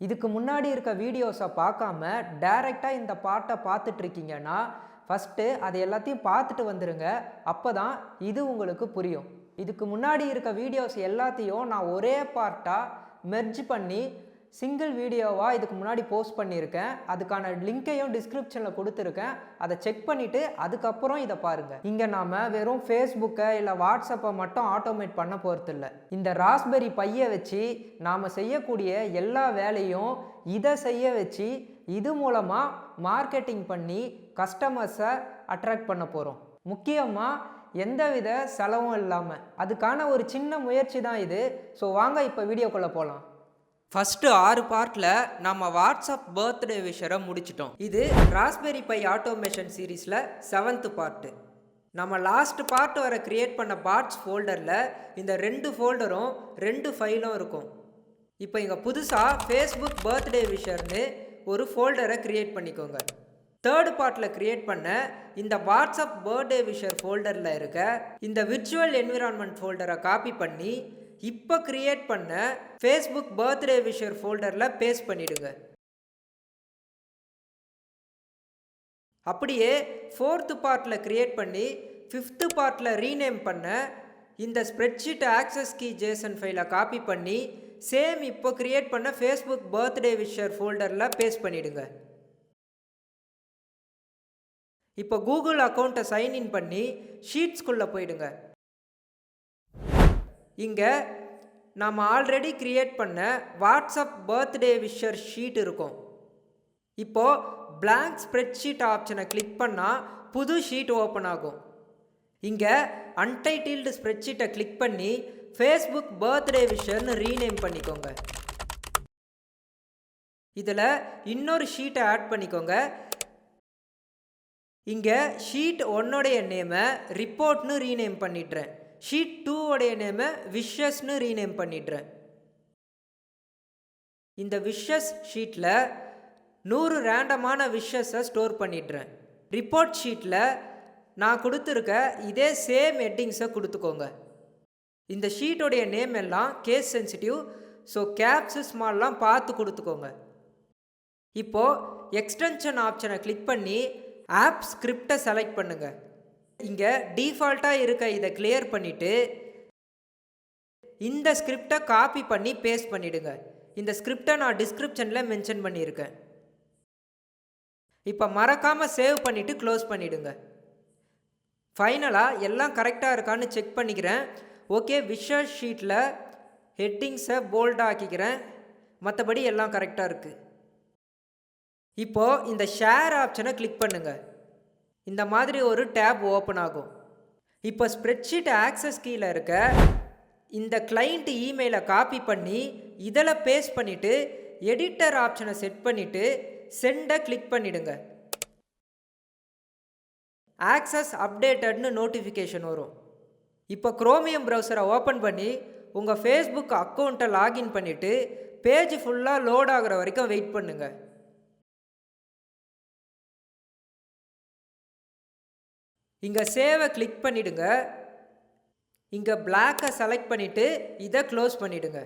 இதுக்கு முன்னாடி இருக்க வீடியோஸை பார்க்காம டைரெக்டாக இந்த பாட்டை பார்த்துட்டு இருக்கீங்கன்னா ஃபஸ்ட்டு அதை எல்லாத்தையும் பார்த்துட்டு வந்துடுங்க. அப்போ தான் இது உங்களுக்கு புரியும். இதுக்கு முன்னாடி இருக்க வீடியோஸ் எல்லாத்தையும் நான் ஒரே பார்ட்டாக மெர்ஜ் பண்ணி சிங்கிள் வீடியோவாக இதுக்கு முன்னாடி போஸ்ட் பண்ணியிருக்கேன். அதுக்கான லிங்க்கையும் டிஸ்கிரிப்ஷனில் கொடுத்துருக்கேன். அதை செக் பண்ணிவிட்டு அதுக்கப்புறம் இதை பாருங்கள். இங்கே நாம் வெறும் ஃபேஸ்புக்கை இல்லை வாட்ஸ்அப்பை மட்டும் ஆட்டோமேட் பண்ண போகிறதில்ல. இந்த ராஸ்பெரி பையை வச்சு நாம் செய்யக்கூடிய எல்லா வேலையும் இதை செய்ய வச்சு இது மூலமாக மார்க்கெட்டிங் பண்ணி கஸ்டமர்ஸை அட்ராக்ட் பண்ண போகிறோம். முக்கியமாக எந்தவித செலவும் இல்லாமல். அதுக்கான ஒரு சின்ன முயற்சி தான் இது. ஸோ வாங்க இப்போ வீடியோக்குள்ளே போகலாம். ஃபஸ்ட்டு 6 பார்ட்டில் நம்ம வாட்ஸ்அப் பர்த்டே விஷரை முடிச்சிட்டோம். இது ராஸ்பெரி பை ஆட்டோமேஷன் சீரீஸில் 7th பார்ட்டு. நம்ம லாஸ்ட் பார்ட் வர க்ரியேட் பண்ண பார்ட்ஸ் ஃபோல்டரில் இந்த 2 ஃபோல்டரும் 2 ஃபைலும் இருக்கும். இப்போ இங்கே புதுசாக ஃபேஸ்புக் பர்த்டே விஷர்னு ஒரு ஃபோல்டரை க்ரியேட் பண்ணிக்கோங்க. 3rd பார்ட்டில் க்ரியேட் பண்ண இந்த வாட்ஸ்அப் பர்த்டே விஷர் ஃபோல்டரில் இருக்க இந்த விர்ச்சுவல் என்விரான்மெண்ட் ஃபோல்டரை காப்பி பண்ணி இப்போ கிரியேட் பண்ண ஃபேஸ்புக் பர்த்டே விஷர் ஃபோல்டரில் பேஸ்ட் பண்ணிடுங்க. அப்படியே 4th பார்ட்டில் கிரியேட் பண்ணி 5th பார்ட்டில் ரீநேம் பண்ண இந்த ஸ்ப்ரெட்ஷீட் ஆக்சஸ் கீ ஜேசன் ஃபைலை காப்பி பண்ணி சேம் இப்போ கிரியேட் பண்ண ஃபேஸ்புக் பர்த்டே விஷர் ஃபோல்டரில் பேஸ்ட் பண்ணிடுங்க. இப்போ கூகுள் அக்கௌண்ட்டை சைன்இன் பண்ணி ஷீட்ஸ்குள்ளே போயிடுங்க. இங்கே நாம் ஆல்ரெடி க்ரியேட் பண்ண வாட்ஸ்அப் பர்த்டே விஷர் ஷீட் இருக்கும். இப்போது பிளாங்க் ஸ்ப்ரெட்ஷீட் ஆப்ஷனை கிளிக் பண்ணால் புது ஷீட் ஓப்பன் ஆகும். இங்கே அன்டைட்டில்டு ஸ்ப்ரெட்ஷீட்டை கிளிக் பண்ணி ஃபேஸ்புக் பர்த்டே விஷர்னு ரீநேம் பண்ணிக்கோங்க. இதில் இன்னொரு ஷீட்டை ஆட் பண்ணிக்கோங்க. இங்கே ஷீட் 1உடைய நேமை ரிப்போர்ட்னு ரீநேம் பண்ணிடுறேன். ஷீட் 2உடைய நேமை விஷஸ்னு ரீநேம் பண்ணிடுறேன். இந்த விஷஸ் ஷீட்டில் 100 ரேண்டமான விஷஸை ஸ்டோர் பண்ணிடுறேன். ரிப்போர்ட் ஷீட்டில் நான் கொடுத்துருக்க இதே சேம் ஹெட்டிங்ஸை கொடுத்துக்கோங்க. இந்த ஷீட்டோடைய நேம் எல்லாம் கேஸ் சென்சிட்டிவ், ஸோ கேப்ஸு ஸ்மால்லாம் பார்த்து கொடுத்துக்கோங்க. இப்போது எக்ஸ்டென்ஷன் ஆப்ஷனை கிளிக் பண்ணி ஆப் ஸ்கிரிப்டை செலக்ட் பண்ணுங்கள். இங்கே டிஃபால்ட்டாக இருக்க இதை கிளியர் பண்ணிவிட்டு இந்த ஸ்கிரிப்டை காப்பி பண்ணி பேஸ்ட் பண்ணிவிடுங்க. இந்த ஸ்கிரிப்டை நான் டிஸ்கிரிப்ஷனில் மென்ஷன் பண்ணியிருக்கேன். இப்போ மறக்காமல் சேவ் பண்ணிவிட்டு க்ளோஸ் பண்ணிவிடுங்க. ஃபைனலாக எல்லாம் கரெக்டாக இருக்கான்னு செக் பண்ணிக்கிறேன். ஓகே, விஷஸ் ஷீட்டில் ஹெட்டிங்ஸை போல்டாக ஆக்கிக்கிறேன். மற்றபடி எல்லாம் கரெக்டாக இருக்குது. இப்போது இந்த ஷேர் ஆப்ஷனை கிளிக் பண்ணுங்கள். இந்த மாதிரி ஒரு டேப் ஓப்பன் ஆகும். இப்போ ஸ்ப்ரெட்ஷீட் ஆக்சஸ் கீழே இருக்க இந்த கிளைண்ட் இமெயிலை காப்பி பண்ணி இதில் பேஸ்ட் பண்ணிவிட்டு எடிட்டர் ஆப்ஷனை செட் பண்ணிவிட்டு சென்டை கிளிக் பண்ணிவிடுங்க. ஆக்சஸ் அப்டேட்டட்னு நோட்டிஃபிகேஷன் வரும். இப்போ குரோமியம் ப்ரௌசரை ஓப்பன் பண்ணி உங்கள் ஃபேஸ்புக் அக்கௌண்ட்டை லாகின் பண்ணிவிட்டு பேஜ் ஃபுல்லாக லோட் ஆகிற வரைக்கும் வெயிட் பண்ணுங்கள். இங்கே சேவை கிளிக் பண்ணிவிடுங்க. இங்கே பிளாக்கை செலக்ட் பண்ணிவிட்டு இதை க்ளோஸ் பண்ணிவிடுங்க.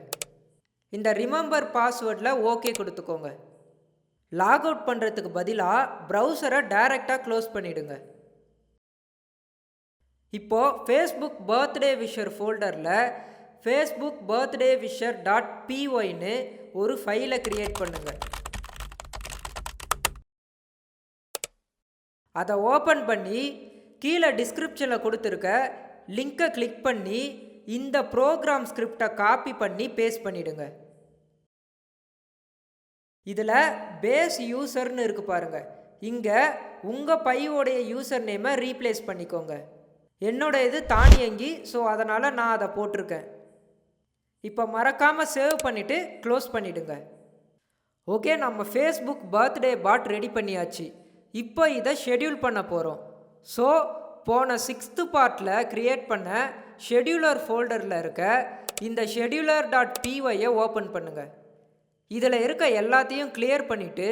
இந்த ரிமெம்பர் பாஸ்வேர்டில் ஓகே கொடுத்துக்கோங்க. லாக் அவுட் பண்ணுறதுக்கு பதிலாக ப்ரௌசரை டைரெக்டாக க்ளோஸ் பண்ணிவிடுங்க. இப்போது ஃபேஸ்புக் பர்த்டே விஷர் ஃபோல்டரில் ஃபேஸ்புக் பர்த்டே விஷர் .pyன்னு ஒரு ஃபைலை க்ரியேட் பண்ணுங்கள். அதை ஓப்பன் பண்ணி கீழே டிஸ்கிரிப்ஷனில் கொடுத்துருக்க லிங்கை கிளிக் பண்ணி இந்த ப்ரோக்ராம் ஸ்கிரிப்டை காப்பி பண்ணி பேஸ்ட் பண்ணிவிடுங்க. இதில் பேஸ் யூசர்னு இருக்கு பாருங்கள். இங்கே உங்கள் பையோடைய யூசர் நேமை ரீப்ளேஸ் பண்ணிக்கோங்க. என்னோட இது தானியங்கி, ஸோ அதனால் நான் அதை போட்டிருக்கேன். இப்போ மறக்காமல் சேவ் பண்ணிவிட்டு க்ளோஸ் பண்ணிவிடுங்க. ஓகே, நம்ம ஃபேஸ்புக் பர்த்டே பாட் ரெடி பண்ணியாச்சு. இப்போ இதை ஷெட்யூல் பண்ண போகிறோம். ஸோ போன 6th பார்ட்டில் க்ரியேட் பண்ண ஷெட்யூலர் ஃபோல்டரில் இருக்க இந்த scheduler.pyயை ஓப்பன் பண்ணுங்கள். இதில் இருக்க எல்லாத்தையும் கிளியர் பண்ணிவிட்டு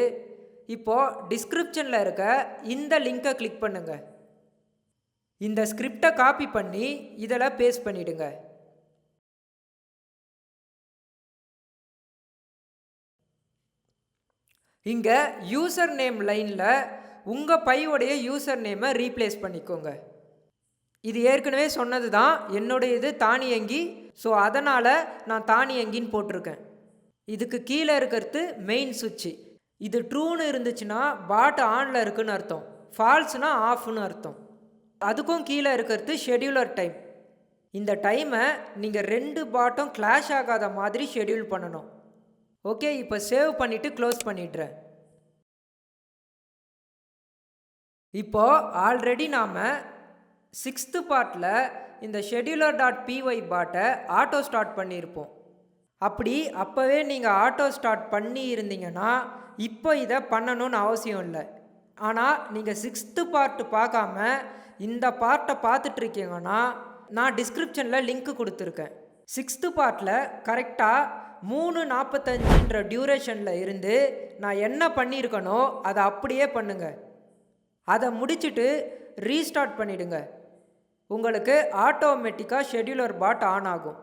இப்போது டிஸ்கிரிப்ஷனில் இருக்க இந்த லிங்கை கிளிக் பண்ணுங்கள். இந்த ஸ்கிரிப்டை காப்பி பண்ணி இதில் பேஸ்ட் பண்ணிவிடுங்க. இங்கே யூசர் நேம் லைனில் உங்கள் பையோடைய யூசர் நேமை ரீப்ளேஸ் பண்ணிக்கோங்க. இது ஏற்கனவே சொன்னது தான், என்னுடைய இது தானியங்கி. ஸோ அதனால் நான் தானியங்கின்னு போட்டிருக்கேன். இதுக்கு கீழே இருக்கிறது மெயின் சுவிட்சு. இது ட்ரூன்னு இருந்துச்சுன்னா பாட் ஆனில் இருக்குன்னு அர்த்தம், ஃபால்ஸ்னா ஆஃப்னு அர்த்தம். அதுக்கும் கீழே இருக்கிறது ஷெட்யூலர் டைம். இந்த டைமை நீங்கள் 2 பாட்டும் கிளாஷ் ஆகாத மாதிரி ஷெட்யூல் பண்ணணும். ஓகே, இப்போ சேவ் பண்ணிவிட்டு க்ளோஸ் பண்ணிடுறேன். இப்போது ஆல்ரெடி நாம் 6th பார்ட்டில் இந்த scheduler.py பாட்டை ஆட்டோ ஸ்டார்ட் பண்ணியிருப்போம். அப்படி அப்போவே நீங்கள் ஆட்டோ ஸ்டார்ட் பண்ணி இருந்தீங்கன்னா இப்போ இதை பண்ணணும்னு அவசியம் இல்லை. ஆனால் நீங்கள் 6th பார்ட் பார்க்காம இந்த பார்ட்டை பார்த்துட்ருக்கீங்கன்னா நான் டிஸ்கிரிப்ஷனில் லிங்க் கொடுத்துருக்கேன். 6th பார்ட்டில் கரெக்டாக 3:45 டியூரேஷனில் இருந்து நான் என்ன பண்ணியிருக்கனோ அதை அப்படியே பண்ணுங்கள். அதை முடிச்சுட்டு ரீஸ்டார்ட் பண்ணிவிடுங்க. உங்களுக்கு ஆட்டோமேட்டிக்காக ஷெட்யூலர் பாட் ஆன் ஆகும்.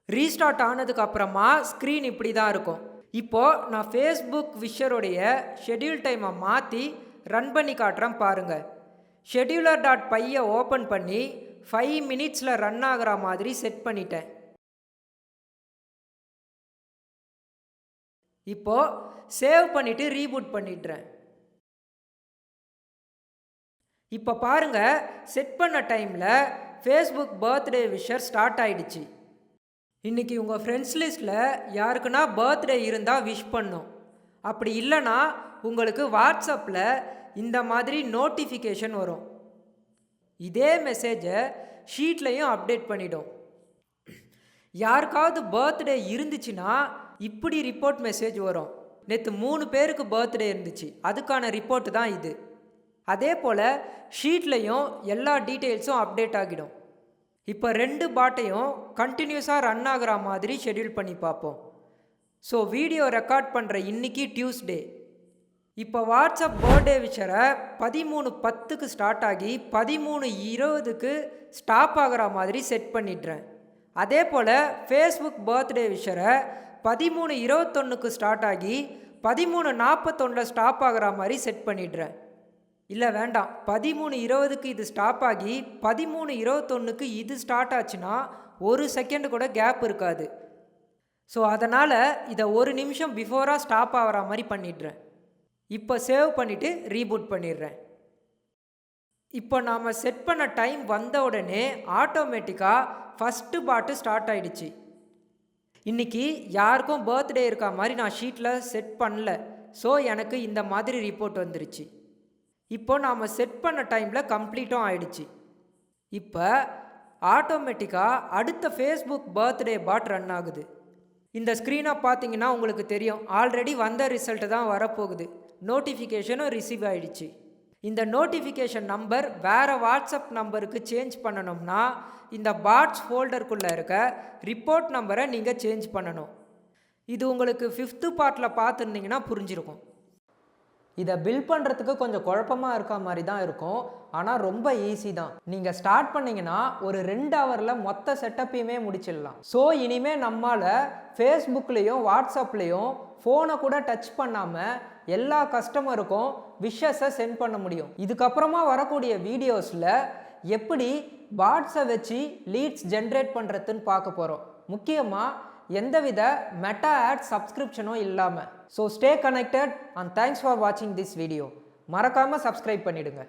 ரீஸ்டார்ட் ஆனதுக்கு அப்புறமா ஸ்க்ரீன் இப்படி தான் இருக்கும். இப்போது நான் ஃபேஸ்புக் விஷருடைய ஷெட்யூல் டைமை மாற்றி ரன் பண்ணி காட்டுறேன் பாருங்கள். scheduler.py ஓப்பன் பண்ணி 5 மினிட்ஸில் ரன் ஆகிற மாதிரி செட் பண்ணிட்டேன். இப்போது சேவ் பண்ணிவிட்டு ரீபூட் பண்ணிடுறேன். இப்போ பாருங்கள், செட் பண்ண டைமில் ஃபேஸ்புக் பர்த்டே விஷர் ஸ்டார்ட் ஆகிடுச்சு. இன்றைக்கி உங்கள் ஃப்ரெண்ட்ஸ் லிஸ்ட்டில் யாருக்குன்னா பர்த்டே இருந்தால் விஷ் பண்ணும். அப்படி இல்லைன்னா உங்களுக்கு வாட்ஸ்அப்பில் இந்த மாதிரி நோட்டிஃபிகேஷன் வரும். இதே மெசேஜை ஷீட்லையும் அப்டேட் பண்ணிடும். யாருக்காவது பர்த்டே இருந்துச்சுன்னா இப்படி ரிப்போர்ட் மெசேஜ் வரும். நேற்று 3 பேருக்கு பர்த்டே இருந்துச்சு, அதுக்கான ரிப்போர்ட் தான் இது. அதே போல் ஷீட்லையும் எல்லா டீட்டெயில்ஸும் அப்டேட் ஆகிடும். இப்போ 2 பாட்டையும் கண்டினியூஸாக ரன் ஆகிற மாதிரி ஷெட்யூல் பண்ணி பார்ப்போம். ஸோ வீடியோ ரெக்கார்ட் பண்ணுற இன்றைக்கி டியூஸ்டே. இப்போ வாட்ஸ்அப் பர்த்டே விஷரை 13:10க்கு ஸ்டார்ட் ஆகி 13:20க்கு ஸ்டாப் ஆகிற மாதிரி செட் பண்ணிடுறேன். அதே போல் ஃபேஸ்புக் பர்த்டே விஷரை 13:21க்கு ஸ்டார்ட் ஆகி 13:41 ஸ்டாப் ஆகிற மாதிரி செட் பண்ணிடுறேன். இல்லை வேண்டாம், 13:20க்கு இது ஸ்டாப் ஆகி 13:21க்கு இது ஸ்டார்ட் ஆச்சுன்னா 1 செகண்ட் கூட கேப் இருக்காது. ஸோ அதனால் இதை 1 நிமிஷம் பிஃபோராக ஸ்டாப் ஆகிற மாதிரி பண்ணிடுறேன். இப்போ சேவ் பண்ணிவிட்டு ரீபூட் பண்ணிடுறேன். இப்போ நாம் செட் பண்ண டைம் வந்த உடனே ஆட்டோமேட்டிக்காக ஃபஸ்ட்டு பாட்டு ஸ்டார்ட் ஆகிடுச்சு. இன்றைக்கி யாருக்கும் பர்த்டே இருக்க மாதிரி நான் ஷீட்டில் செட் பண்ணல. ஸோ எனக்கு இந்த மாதிரி ரிப்போர்ட் வந்துருச்சு. இப்போ நாம் செட் பண்ண டைமில் கம்ப்ளீட்டும் ஆயிடுச்சு. இப்போ ஆட்டோமேட்டிக்காக அடுத்த ஃபேஸ்புக் பர்த்டே பாட் ரன் ஆகுது. இந்த ஸ்க்ரீனை பார்த்தீங்கன்னா உங்களுக்கு தெரியும், ஆல்ரெடி வந்த ரிசல்ட்டு தான் வரப்போகுது. நோட்டிஃபிகேஷனும் ரிசீவ் ஆகிடுச்சு. இந்த நோட்டிஃபிகேஷன் நம்பர் வேறு வாட்ஸ்அப் நம்பருக்கு சேஞ்ச் பண்ணணும்னா இந்த பாட்ஸ் ஃபோல்டருக்குள்ளே இருக்க ரிப்போர்ட் நம்பரை நீங்கள் சேஞ்ச் பண்ணணும். இது உங்களுக்கு 5th பார்ட்டில் பார்த்துருந்தீங்கன்னா புரிஞ்சிருக்கும். இதை பில்ட் பண்ணுறதுக்கு கொஞ்சம் குழப்பமாக இருக்க மாதிரி தான் இருக்கும், ஆனால் ரொம்ப ஈஸி தான். நீங்கள் ஸ்டார்ட் பண்ணிங்கன்னா ஒரு 2 ஹவரில் மொத்த செட்டப்பையுமே முடிச்சிடலாம். ஸோ இனிமேல் நம்மளால் ஃபேஸ்புக்லேயும் வாட்ஸ்அப்லேயும் ஃபோனை கூட டச் பண்ணாமல் எல்லா கஸ்டமருக்கும் விஷஸை சென்ட் பண்ண முடியும். இதுக்கப்புறமா வரக்கூடிய வீடியோஸில் எப்படி பாட்ஸை வச்சு லீட்ஸ் ஜென்ரேட் பண்ணுறதுன்னு பார்க்க போகிறோம். முக்கியமாக எந்தவித மெட்டா ஆட் சப்ஸ்கிரிப்ஷனும் இல்லாமல். So stay connected and thanks for வாட்சிங் திஸ் வீடியோ. மறக்காமல் சப்ஸ்கிரைப் பண்ணிவிடுங்க.